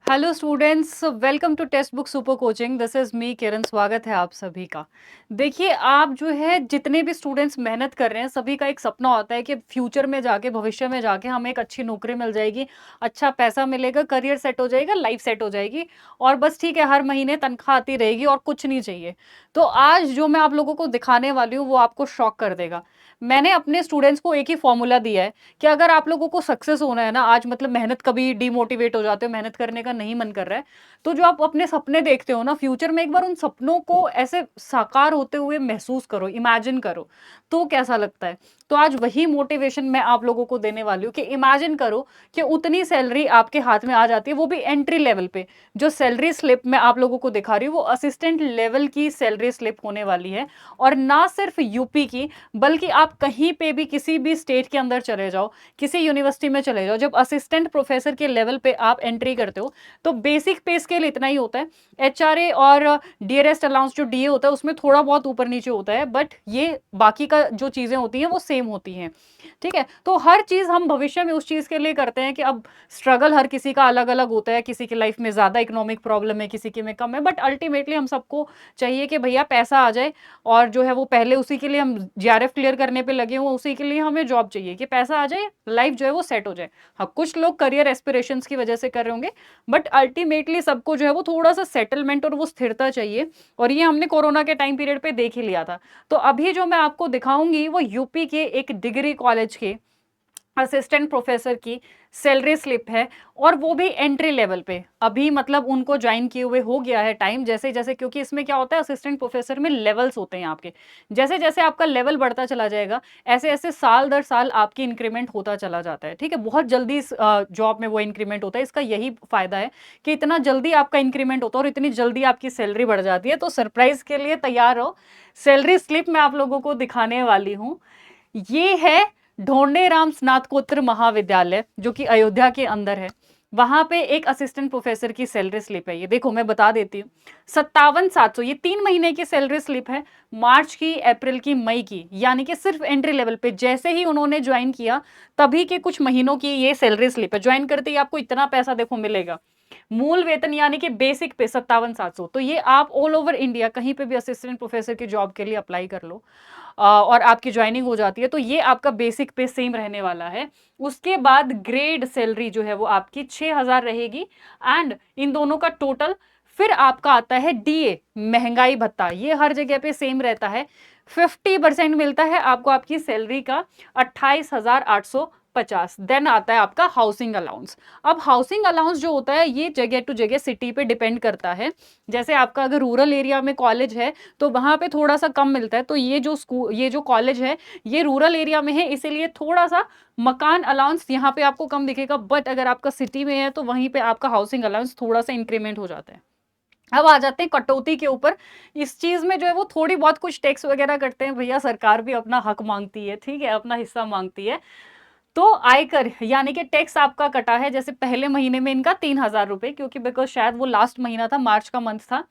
Hello students, welcome to text book super coaching. This is me Kiran. स्वागत है आप सभी का। देखिए, आप जो है जितने भी स्टूडेंट्स मेहनत कर रहे हैं, सभी का एक सपना होता है कि फ्यूचर में जाके, भविष्य में जाके हमें एक अच्छी नौकरी मिल जाएगी, अच्छा पैसा मिलेगा, करियर सेट हो जाएगा, लाइफ सेट हो जाएगी और बस ठीक है, हर महीने तनख्वाह आती रहेगी और कुछ नहीं चाहिए। तो आज जो मैं आप लोगों को दिखाने वाली हूँ वो आपको शॉक कर देगा। मैंने अपने स्टूडेंट्स को एक ही फॉर्मूला दिया है कि अगर आप लोगों को सक्सेस होना है ना, आज मतलब मेहनत कभी डिमोटिवेट हो जाते हो, मेहनत करने का नहीं मन कर रहा है, तो जो आप अपने सपने देखते हो ना फ्यूचर में, एक बार उन सपनों को ऐसे साकार होते हुए महसूस करो, इमेजिन करो, तो कैसा लगता है। तो आज वही मोटिवेशन मैं आप लोगों को देने वाली हूँ कि इमेजिन करो कि उतनी सैलरी आपके हाथ में आ जाती है, वो भी एंट्री लेवल पे। जो सैलरी स्लिप मैं आप लोगों को दिखा रही हूँ वो असिस्टेंट लेवल की सैलरी स्लिप होने वाली है। और ना सिर्फ यूपी की, बल्कि आप कहीं पे भी किसी भी स्टेट के अंदर चले जाओ, किसी यूनिवर्सिटी में चले जाओ, जब असिस्टेंट प्रोफेसर के लेवल पे आप एंट्री करते हो तो बेसिक पे स्केल इतना ही होता है। एचआरए और डियरेस्ट अलाउंस जो डीए होता है उसमें थोड़ा बहुत ऊपर नीचे होता है, बट ये बाकी का जो चीजें होती हैं वो सेम होती हैं। ठीक है, तो हर चीज हम भविष्य में उस चीज के लिए करते हैं कि अब स्ट्रगल हर किसी का अलग अलग होता है, किसी की लाइफ में ज्यादा इकोनॉमिक प्रॉब्लम है, किसी की में कम है, बट अल्टीमेटली हम सबको चाहिए कि भैया पैसा आ जाए। और जो है वो पहले उसी के लिए हम जीआरएफ क्लियर करने पे लगे हुए, उसी के लिए हमें जॉब चाहिए कि पैसा आ जाए, लाइफ जो है वो सेट हो जाए। हाँ, कुछ लोग करियर एस्पिरेशंस की वजह से कर रहे होंगे, बट अल्टीमेटली सबको जो है वो थोड़ा सा सेटलमेंट और वो स्थिरता चाहिए। और ये हमने कोरोना के टाइम पीरियड पे देख ही लिया था। तो अभी जो मैं आपको दिखाऊंगी वो यूपी के एक डिग्री कॉलेज के असिस्टेंट प्रोफेसर की सैलरी स्लिप है, और वो भी एंट्री लेवल पे। अभी मतलब उनको ज्वाइन किए हुए हो गया है टाइम, जैसे जैसे, क्योंकि इसमें क्या होता है, असिस्टेंट प्रोफेसर में लेवल्स होते हैं आपके। जैसे जैसे आपका लेवल बढ़ता चला जाएगा, ऐसे ऐसे साल दर साल आपकी इंक्रीमेंट होता चला जाता है। ठीक है, बहुत जल्दी इस जॉब में वो इंक्रीमेंट होता है। इसका यही फायदा है कि इतना जल्दी आपका इंक्रीमेंट होता है और इतनी जल्दी आपकी सैलरी बढ़ जाती है। तो सरप्राइज के लिए तैयार रहो। सैलरी स्लिप मैं आप लोगों को दिखाने वाली हूँ। ये है ढोंडेराम स्नातकोत्तर महाविद्यालय, जो कि अयोध्या के अंदर है। वहां पे एक असिस्टेंट प्रोफेसर की सैलरी स्लिप है। ये देखो, मैं बता देती हूँ। 57,700, ये 3 महीने की सैलरी स्लिप है। मार्च की, अप्रैल की, मई की, यानी कि सिर्फ एंट्री लेवल पे जैसे ही उन्होंने ज्वाइन किया तभी के कुछ महीनों की ये सैलरी स्लिप है। ज्वाइन करते ही आपको इतना पैसा देखो मिलेगा। मूल वेतन यानी कि बेसिक पे 57,700। तो ये आप ऑल ओवर इंडिया कहीं पे भी असिस्टेंट प्रोफेसर की जॉब के लिए अप्लाई कर लो और आपकी ज्वाइनिंग हो जाती है, तो ये आपका बेसिक पे सेम रहने वाला है। उसके बाद ग्रेड सैलरी जो है वो आपकी 6,000 रहेगी। एंड इन दोनों का टोटल फिर आपका आता है डीए, महंगाई भत्ता। ये हर जगह पे सेम रहता है। 50% मिलता है आपको आपकी सैलरी का, 28,850। देन आता है आपका हाउसिंग अलाउंस। अब हाउसिंग अलाउंस जो होता है ये जगह टू जगह, सिटी पे डिपेंड करता है। जैसे आपका अगर रूरल एरिया में कॉलेज है तो वहां पे थोड़ा सा कम मिलता है। तो ये जो स्कूल, ये जो कॉलेज है, ये रूरल एरिया में है, इसीलिए थोड़ा सा मकान अलाउंस यहाँ पे आपको कम दिखेगा। बट अगर आपका सिटी में है तो वहीं पे आपका हाउसिंग अलाउंस थोड़ा सा इंक्रीमेंट हो जाता है। अब आ जाते हैं कटौती के ऊपर। इस चीज में जो है वो थोड़ी बहुत कुछ टैक्स वगैरह करते हैं भैया, सरकार भी अपना हक मांगती है, ठीक है, अपना हिस्सा मांगती है। तो आयकर यानी कि टैक्स आपका कटा है। जैसे पहले महीने में इनका 3,000 रुपए, क्योंकि बिकॉज शायद वो लास्ट महीना था, मार्च का मंथ था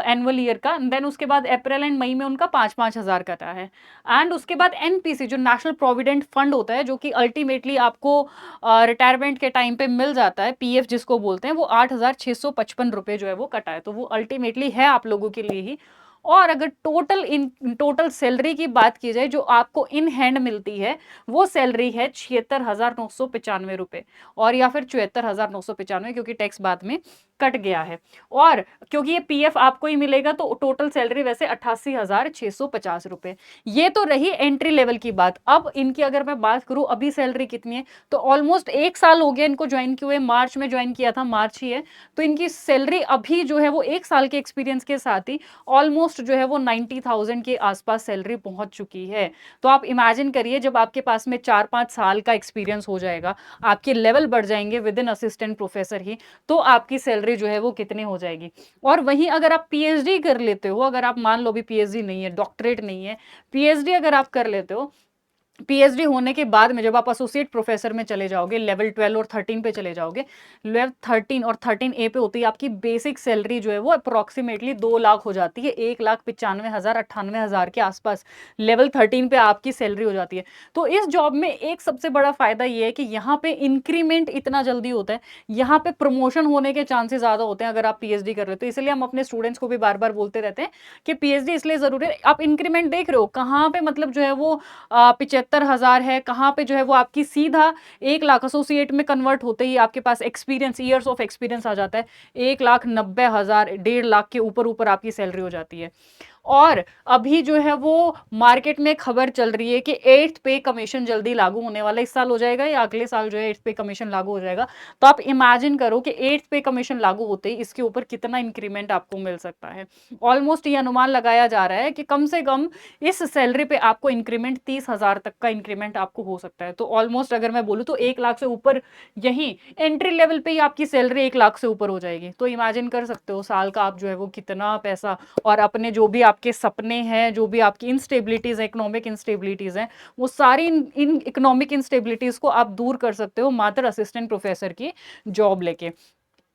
एनुअल ईयर का। देन उसके बाद अप्रैल एंड मई में उनका 5-5 हजार कटा है। एंड उसके बाद एनपीसी जो नेशनल प्रोविडेंट फंड होता है, जो कि अल्टीमेटली आपको रिटायरमेंट के टाइम पे मिल जाता है, पीएफ जिसको बोलते हैं, वो 8,655 रुपए जो है वो कटा है। तो वो अल्टीमेटली है आप लोगों के लिए ही। और अगर टोटल सैलरी की बात की जाए जो आपको इन हैंड मिलती है, वो सैलरी है 76,995 रुपए, और या फिर 74,995, क्योंकि टैक्स बाद में कट गया है। और क्योंकि ये पीएफ आपको ही मिलेगा तो टोटल सैलरी वैसे 88,650 रुपए। ये तो रही एंट्री लेवल की बात। अब इनकी अगर मैं बात करूं अभी सैलरी कितनी है, तो ऑलमोस्ट 1 साल हो गया इनको ज्वाइन किए हुए। मार्च में ज्वाइन किया था, मार्च ही है। तो इनकी सैलरी अभी जो है वो 1 साल के एक्सपीरियंस के साथ ही ऑलमोस्ट जो है वो 90,000 के आसपास सैलरी पहुंच चुकी है। तो आप इमेजिन करिए, जब आपके पास में 4-5 साल का एक्सपीरियंस हो जाएगा, आपके लेवल बढ़ जाएंगे विद इन असिस्टेंट प्रोफेसर ही, तो आपकी सैलरी जो है वो कितनी हो जाएगी। और वहीं अगर आप पीएचडी कर लेते हो, अगर आप मान लो भी पीएचडी नहीं है, डॉक्टरेट नहीं है, पीएचडी अगर आप कर लेते हो, पीएचडी होने के बाद में जब आप एसोसिएट प्रोफेसर में चले जाओगे, लेवल 12 और 13 पे चले जाओगे, लेवल 13 और 13A पे होती है आपकी बेसिक सैलरी जो है वो अप्रोक्सीमेटली 2 लाख हो जाती है, 1,95,000 98,000 के आसपास लेवल 13 पे आपकी सैलरी हो जाती है। तो इस जॉब में एक सबसे बड़ा फायदा ये है कि यहाँ पे इंक्रीमेंट इतना जल्दी होता है, यहाँ पे प्रमोशन होने के चांसेस ज्यादा होते हैं अगर आप पीएचडी कर रहे हो। तो इसलिए हम अपने स्टूडेंट्स को भी बार बार बोलते रहते हैं कि पीएचडी इसलिए जरूरी है। आप इंक्रीमेंट देख रहे हो कहाँ पे, मतलब जो है वो 75,000 है, कहाँ पे जो है वो आपकी सीधा 1 लाख एसोसिएट में कन्वर्ट होते ही आपके पास एक्सपीरियंस, ईयर्स ऑफ एक्सपीरियंस आ जाता है, 1,90,000 1.5 लाख के ऊपर ऊपर आपकी सैलरी हो जाती है। और अभी जो है वो मार्केट में खबर चल रही है कि 8th पे कमीशन जल्दी लागू होने वाला है, इस साल हो जाएगा या अगले साल जो है 8th पे कमीशन लागू हो जाएगा। तो आप इमेजिन करो कि 8th पे कमीशन लागू होते ही इसके ऊपर कितना इंक्रीमेंट आपको मिल सकता है। ऑलमोस्ट ये अनुमान लगाया जा रहा है कि कम से कम इस सैलरी पे आपको इंक्रीमेंट 30,000 तक का इंक्रीमेंट आपको हो सकता है। तो ऑलमोस्ट अगर मैं बोलूँ तो 1 लाख से ऊपर, यही एंट्री लेवल पे ही आपकी सैलरी 1 लाख से ऊपर हो जाएगी। तो इमेजिन कर सकते हो साल का आप जो है वो कितना पैसा, और अपने जो भी आपके सपने हैं, जो भी आपकी इंस्टेबिलिटीज है, इकोनॉमिक इंस्टेबिलिटीज हैं, वो सारी इन इकोनॉमिक इंस्टेबिलिटीज को आप दूर कर सकते हो मात्र असिस्टेंट प्रोफेसर की जॉब लेके।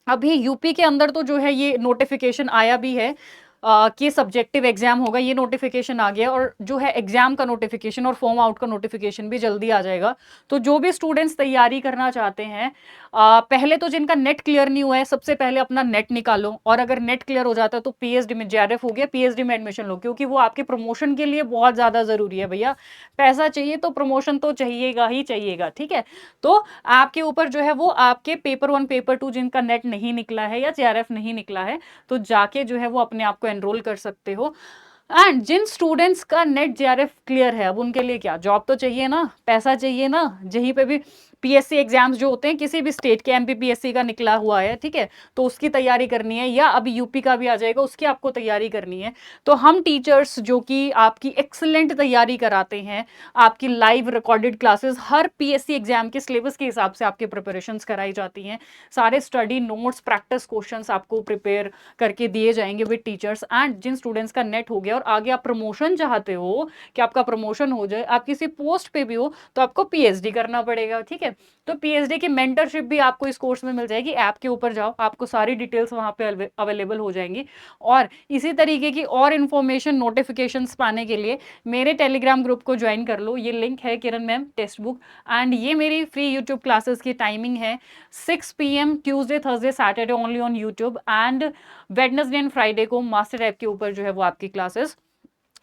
अभी यूपी के अंदर तो जो है ये नोटिफिकेशन आया भी है कि सब्जेक्टिव एग्जाम होगा, ये नोटिफिकेशन आ गया, और जो है एग्जाम का नोटिफिकेशन और फॉर्म आउट का नोटिफिकेशन भी जल्दी आ जाएगा। तो जो भी स्टूडेंट्स तैयारी करना चाहते हैं, पहले तो जिनका नेट क्लियर नहीं हुआ है, सबसे पहले अपना नेट निकालो, और अगर नेट क्लियर हो जाता है तो पीएचडी में, जेआरएफ हो गया, पीएचडी में एडमिशन लो, क्योंकि वो आपके प्रमोशन के लिए बहुत ज्यादा जरूरी है भैया। पैसा चाहिए तो प्रमोशन तो चाहिएगा ही चाहिएगा, ठीक है। तो आपके ऊपर जो है वो आपके पेपर 1 पेपर 2 जिनका नेट नहीं निकला है या जेआरएफ नहीं निकला है, तो जाके जो है वो अपने आप को एनरोल कर सकते हो। एंड जिन स्टूडेंट्स का नेट जेआरएफ क्लियर है, अब उनके लिए क्या, जॉब तो चाहिए ना, पैसा चाहिए ना, जहीं पे भी पीएससी एग्जाम्स जो होते हैं किसी भी स्टेट के, एमपीपीएससी का निकला हुआ है, ठीक है, तो उसकी तैयारी करनी है, या अभी यूपी का भी आ जाएगा उसकी आपको तैयारी करनी है। तो हम टीचर्स जो कि आपकी एक्सलेंट तैयारी कराते हैं, आपकी लाइव रिकॉर्डेड क्लासेस, हर पीएससी एग्जाम के सिलेबस के हिसाब से आपकी प्रिपरेशंस कराई जाती हैं, सारे स्टडी नोट्स, प्रैक्टिस क्वेश्चंस आपको प्रिपेयर करके दिए जाएंगे विद टीचर्स। एंड जिन स्टूडेंट्स का नेट हो गया और आगे आप प्रमोशन चाहते हो कि आपका प्रमोशन हो जाए, आप किसी पोस्ट पे भी हो, तो आपको पीएचडी करना पड़ेगा, ठीक है। तो पीएचडी की मेंटरशिप भी आपको इस कोर्स में मिल जाएगी। ऐप के ऊपर जाओ, आपको सारी डिटेल्स वहां पे अवेलेबल हो जाएंगी। और इसी तरीके की और इन्फॉर्मेशन, नोटिफिकेशंस पाने के लिए मेरे टेलीग्राम ग्रुप को ज्वाइन कर लो, ये लिंक है किरण मैम टेक्स्ट बुक। एंड ये मेरी फ्री यूट्यूब क्लासेस की टाइमिंग है 6 PM Tuesday Thursday Saturday only on YouTube, and Wednesday and Friday को मास्टर ऐप के ऊपर जो है वो आपकी क्लासेस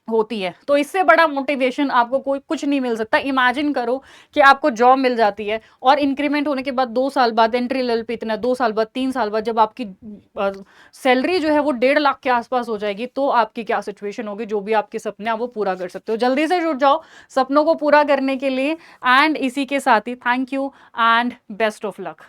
होती है। तो इससे बड़ा मोटिवेशन आपको कोई कुछ नहीं मिल सकता। इमेजिन करो कि आपको जॉब मिल जाती है और इंक्रीमेंट होने के बाद 2 साल बाद एंट्री लेवल पे इतना, 2 साल बाद, 3 साल बाद जब आपकी सैलरी जो है वो 1.5 लाख के आसपास हो जाएगी, तो आपकी क्या सिचुएशन होगी। जो भी आपके सपने हैं वो पूरा कर सकते हो। जल्दी से जुट जाओ सपनों को पूरा करने के लिए। एंड इसी के साथ ही thank you and best of luck.